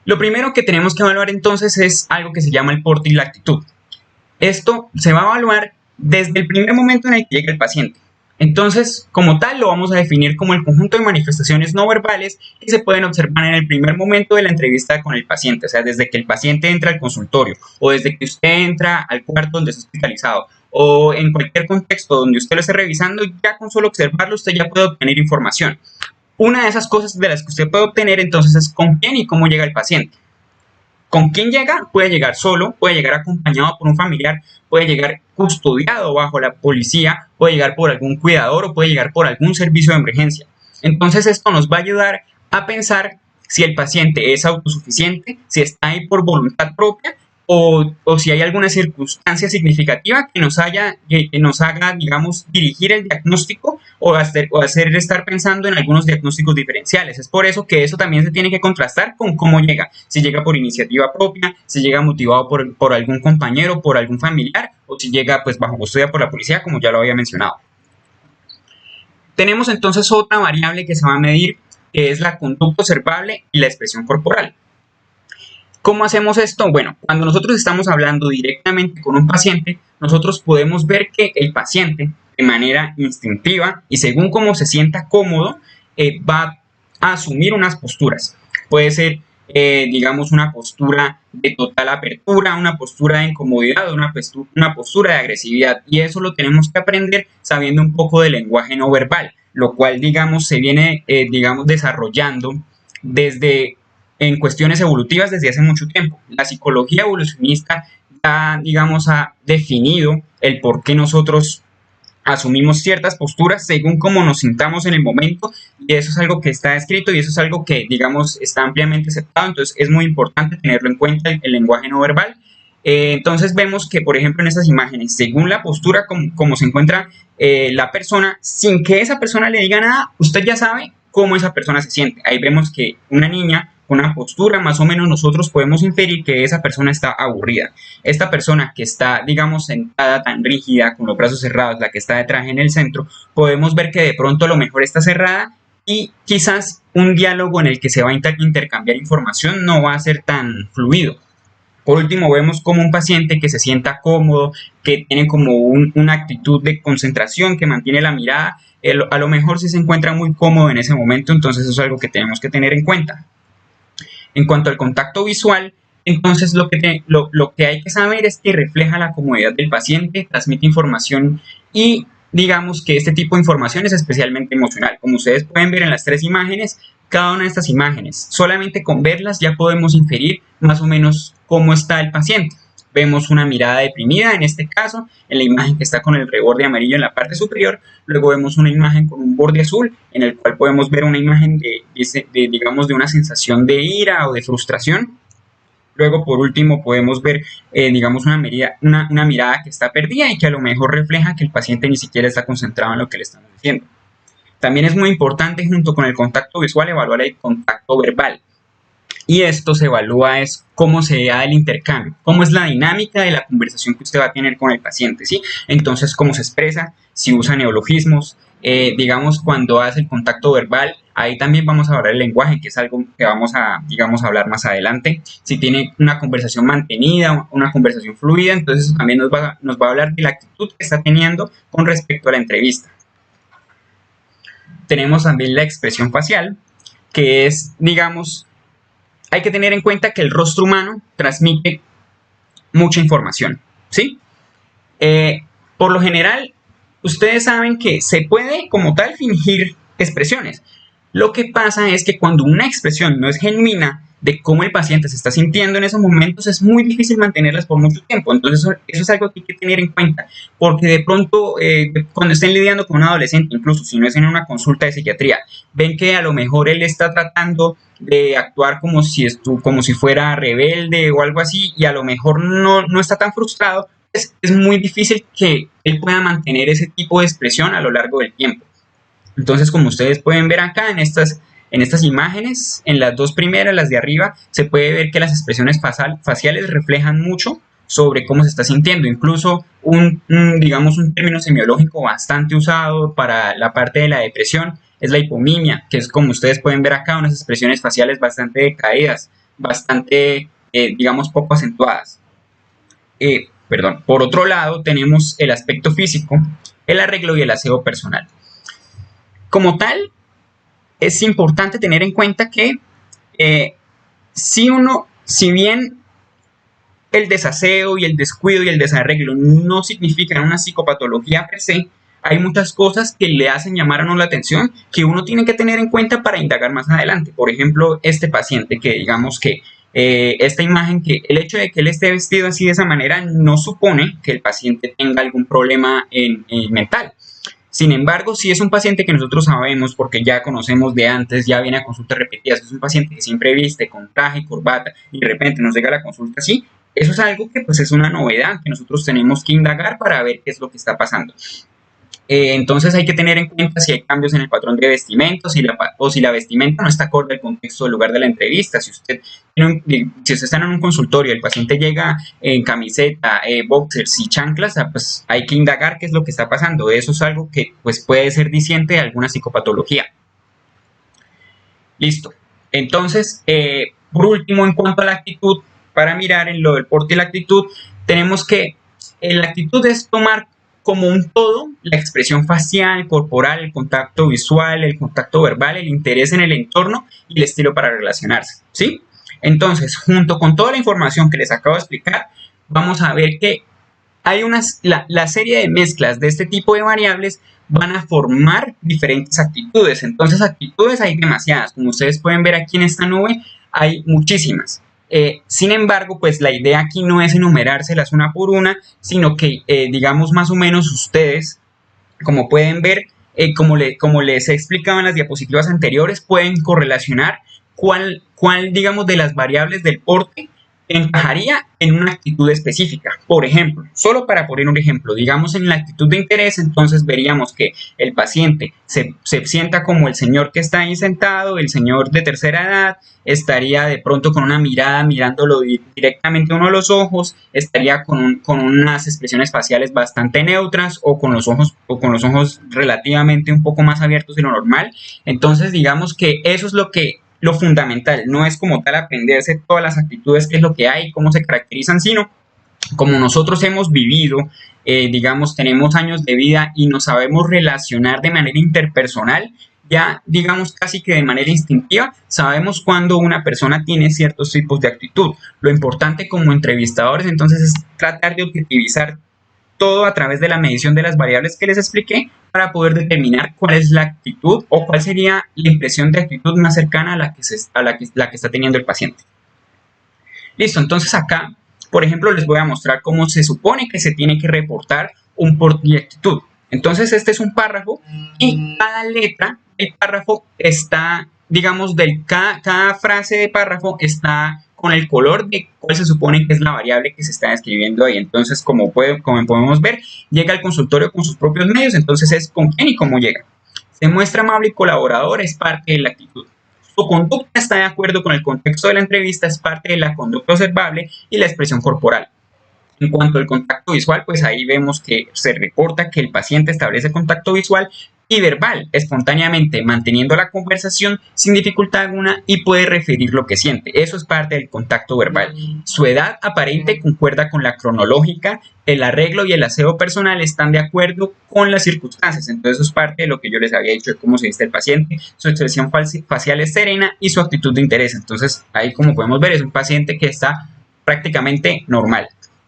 Lo primero que tenemos que evaluar entonces es algo que se llama el porte y la actitud. Esto se va a evaluar desde el primer momento en el que llega el paciente. Entonces, como tal, lo vamos a definir como el conjunto de manifestaciones no verbales que se pueden observar en el primer momento de la entrevista con el paciente, o sea, desde que el paciente entra al consultorio o desde que usted entra al cuarto donde está hospitalizado o en cualquier contexto donde usted lo esté revisando, ya con solo observarlo usted ya puede obtener información. Una de esas cosas de las que usted puede obtener entonces es con quién y cómo llega el paciente. ¿Con quién llega? Puede llegar solo, puede llegar acompañado por un familiar, puede llegar custodiado bajo la policía, puede llegar por algún cuidador o puede llegar por algún servicio de emergencia. Entonces esto nos va a ayudar a pensar si el paciente es autosuficiente, si está ahí por voluntad propia o si hay alguna circunstancia significativa que nos haga, digamos, dirigir el diagnóstico o hacer estar pensando en algunos diagnósticos diferenciales. Es por eso que eso también se tiene que contrastar con cómo llega. Si llega por iniciativa propia, si llega motivado por algún compañero, por algún familiar, o si llega pues bajo custodia por la policía, como ya lo había mencionado. Tenemos entonces otra variable que se va a medir, que es la conducta observable y la expresión corporal. ¿Cómo hacemos esto? Bueno, cuando nosotros estamos hablando directamente con un paciente, nosotros podemos ver que el paciente, de manera instintiva y según cómo se sienta cómodo, va a asumir unas posturas. Puede ser, digamos, una postura de total apertura, una postura de incomodidad, una postura de agresividad. Y eso lo tenemos que aprender sabiendo un poco del lenguaje no verbal, lo cual, digamos, se viene, desarrollando en cuestiones evolutivas desde hace mucho tiempo. La psicología evolucionista ya, digamos, ha definido el por qué nosotros asumimos ciertas posturas según cómo nos sintamos en el momento, y eso es algo que está escrito y eso es algo que, digamos, está ampliamente aceptado. Entonces es muy importante tenerlo en cuenta, el lenguaje no verbal. Entonces vemos que, por ejemplo, en estas imágenes, según la postura como se encuentra la persona, sin que esa persona le diga nada, usted ya sabe cómo esa persona se siente. Ahí vemos que una niña con una postura, más o menos nosotros podemos inferir que esa persona está aburrida. Esta persona que está, digamos, sentada tan rígida, con los brazos cerrados, la que está de traje en el centro, podemos ver que de pronto a lo mejor está cerrada y quizás un diálogo en el que se va a intercambiar información no va a ser tan fluido. Por último, vemos como un paciente que se sienta cómodo, que tiene como una actitud de concentración, que mantiene la mirada, a lo mejor sí se encuentra muy cómodo en ese momento. Entonces eso es algo que tenemos que tener en cuenta. En cuanto al contacto visual, entonces lo que hay que saber es que refleja la comodidad del paciente, transmite información y digamos que este tipo de información es especialmente emocional. Como ustedes pueden ver en las tres imágenes, cada una de estas imágenes, solamente con verlas ya podemos inferir más o menos cómo está el paciente. Vemos una mirada deprimida en este caso, en la imagen que está con el reborde amarillo en la parte superior. Luego vemos una imagen con un borde azul, en el cual podemos ver una imagen digamos, de una sensación de ira o de frustración. Luego, por último, podemos ver, digamos, una mirada que está perdida y que a lo mejor refleja que el paciente ni siquiera está concentrado en lo que le estamos diciendo. También es muy importante, junto con el contacto visual, evaluar el contacto verbal. Y esto se evalúa es cómo se da el intercambio, cómo es la dinámica de la conversación que usted va a tener con el paciente, ¿sí? Entonces, cómo se expresa, si usa neologismos, digamos, cuando hace el contacto verbal, ahí también vamos a hablar el lenguaje, que es algo que vamos a, digamos, hablar más adelante. Si tiene una conversación mantenida, una conversación fluida, entonces eso también nos va a hablar de la actitud que está teniendo con respecto a la entrevista. Tenemos también la expresión facial, que es, digamos, hay que tener en cuenta que el rostro humano transmite mucha información, ¿sí? Por lo general, ustedes saben que se puede como tal fingir expresiones. Lo que pasa es que cuando una expresión no es genuina de cómo el paciente se está sintiendo en esos momentos, es muy difícil mantenerlas por mucho tiempo. Entonces eso es algo que hay que tener en cuenta, porque de pronto cuando estén lidiando con un adolescente, incluso si no es en una consulta de psiquiatría, ven que a lo mejor él está tratando de actuar como si fuera rebelde o algo así, y a lo mejor no está tan frustrado, es muy difícil que él pueda mantener ese tipo de expresión a lo largo del tiempo. Entonces, como ustedes pueden ver acá en estas imágenes, en las dos primeras, las de arriba, se puede ver que las expresiones faciales reflejan mucho sobre cómo se está sintiendo. Incluso digamos, un término semiológico bastante usado para la parte de la depresión es la hipomimia, que es, como ustedes pueden ver acá, unas expresiones faciales bastante decaídas. bastante, digamos, poco acentuadas. Por otro lado, tenemos el aspecto físico, el arreglo y el aseo personal. Como tal, es importante tener en cuenta que si bien el desaseo y el descuido y el desarreglo no significan una psicopatología per se, hay muchas cosas que le hacen llamar a uno la atención que uno tiene que tener en cuenta para indagar más adelante. Por ejemplo, este paciente que digamos que esta imagen, que el hecho de que él esté vestido así de esa manera no supone que el paciente tenga algún problema mental. Sin embargo, si es un paciente que nosotros sabemos, porque ya conocemos de antes, ya viene a consultas repetidas, es un paciente que siempre viste con traje y corbata y de repente nos llega a la consulta así, eso es algo que pues es una novedad que nosotros tenemos que indagar para ver qué es lo que está pasando. Entonces hay que tener en cuenta si hay cambios en el patrón de vestimenta o si la vestimenta no está acorde al contexto del lugar de la entrevista. Si usted está en un consultorio y el paciente llega en camiseta, boxers y chanclas, pues hay que indagar qué es lo que está pasando. Eso es algo que pues, puede ser diciente de alguna psicopatología. Listo. Entonces, por último, en cuanto a la actitud, para mirar en lo del porte y la actitud, tenemos que la actitud es tomar como un todo la expresión facial, corporal, el contacto visual, el contacto verbal, el interés en el entorno y el estilo para relacionarse, ¿sí? Entonces, junto con toda la información que les acabo de explicar, vamos a ver que hay la serie de mezclas de este tipo de variables van a formar diferentes actitudes. Entonces, actitudes hay demasiadas. Como ustedes pueden ver aquí en esta nube, hay muchísimas. Sin embargo, pues la idea aquí no es enumerárselas una por una, sino que, digamos, más o menos ustedes, como pueden ver, como les he explicado en las diapositivas anteriores, pueden correlacionar cuál, digamos, de las variables del porte encajaría en una actitud específica. Por ejemplo, solo para poner un ejemplo, digamos en la actitud de interés, entonces veríamos que el paciente se sienta como el señor que está ahí sentado, el señor de tercera edad, estaría de pronto con una mirada mirándolo directamente a uno de los ojos, estaría con unas expresiones faciales bastante neutras o con los ojos relativamente un poco más abiertos de lo normal. Entonces digamos que eso es lo fundamental, no es como tal aprenderse todas las actitudes, qué es lo que hay, cómo se caracterizan, sino como nosotros hemos vivido, digamos, tenemos años de vida y nos sabemos relacionar de manera interpersonal, ya digamos casi que de manera instintiva, sabemos cuando una persona tiene ciertos tipos de actitud. Lo importante como entrevistadores entonces es tratar de objetivizar todo a través de la medición de las variables que les expliqué para poder determinar cuál es la actitud o cuál sería la impresión de actitud más cercana a la que está teniendo el paciente. Listo, entonces acá, por ejemplo, les voy a mostrar cómo se supone que se tiene que reportar un porte y actitud. Entonces este es un párrafo y cada letra del párrafo está, digamos, cada frase de párrafo está con el color de cuál se supone que es la variable que se está describiendo ahí. Entonces, como podemos ver, llega al consultorio con sus propios medios, entonces es con quién y cómo llega. Se muestra amable y colaborador, es parte de la actitud. Su conducta está de acuerdo con el contexto de la entrevista, es parte de la conducta observable y la expresión corporal. En cuanto al contacto visual, pues ahí vemos que se reporta que el paciente establece contacto visual y verbal espontáneamente, manteniendo la conversación sin dificultad alguna y puede referir lo que siente. Eso es parte del contacto verbal. Su edad aparente concuerda con la cronológica, el arreglo y el aseo personal están de acuerdo con las circunstancias. Entonces eso es parte de lo que yo les había dicho de cómo se viste el paciente. Su expresión facial es serena y su actitud de interés. Entonces ahí, como podemos ver, es un paciente que está prácticamente normal.